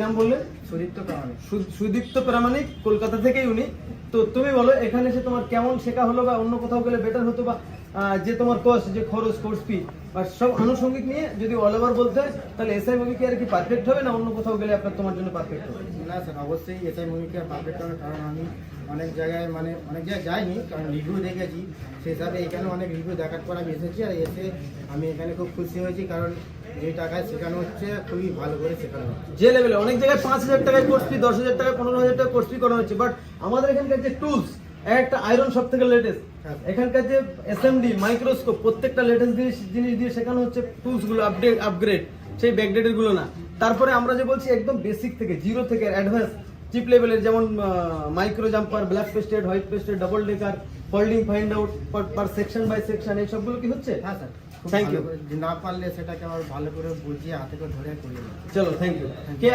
নাম বললে? সুদীপ্ত প্রামাণিক। সুদীপ্ত প্রামাণিক, কলকাতা থেকেই উনি। তো তুমি বলো এখানে এসে তোমার কেমন শেখা হলো, বা অন্য কোথাও গেলে বেটার হতো, বা যে তোমার কস্ট, যে খরচ, কোর্স ফি বা সব আনুষঙ্গিক নিয়ে যদি অল ওভার বলতে হয়, তাহলে এসআই মুভি কি আর কি পারফেক্ট হবে, না অন্য কোথাও গেলে আপনার তোমার জন্য পারফেক্ট হবে? না স্যার, অবশ্যই এসআই মুভি কি পারফেক্ট হবে, কারণ আমি অনেক জায়গায় যাইনি, কারণ রিভিউ দেখেছি, সেই হিসাবে এখানে অনেক রিভিউ দেখার পর আমি এসেছি। আর এসে আমি এখানে খুব খুশি হয়েছি, কারণ যে টাকায় শেখানো হচ্ছে খুবই ভালো করে শেখানো হচ্ছে। যে লেভেলে অনেক জায়গায় 5,000 টাকায় কোর্স ফি, 10,000 টাকা, 15,000 টাকা কোর্স ফি করা হচ্ছে, বাট আমাদের এখানকার যে টুলস, একটা আয়রন সব থেকে লেটেস্ট, এখানকার যে এসএমডি, মাইক্রোস্কোপ, প্রত্যেকটা লেটেস্ট জিনিস দিয়ে শেখানো হচ্ছে। টুলস গুলো আপগ্রেড, সেই ব্যাকডেটের গুলো না। তারপরে আমরা যে বলছি একদম বেসিক থেকে, জিরো থেকে অ্যাডভান্স চিপ লেভেলের, যেমন micro jumper, black pasted, white pasted, double decker, folding find out per section by section, এই সবগুলো কি হচ্ছে? হ্যাঁ স্যার, থ্যাংক ইউ। না পারলে সেটাকে আবার ভালো করে বুঝিয়ে হাতে করে ধরে করিয়ে দেবো। চলো, থ্যাংক ইউ। কে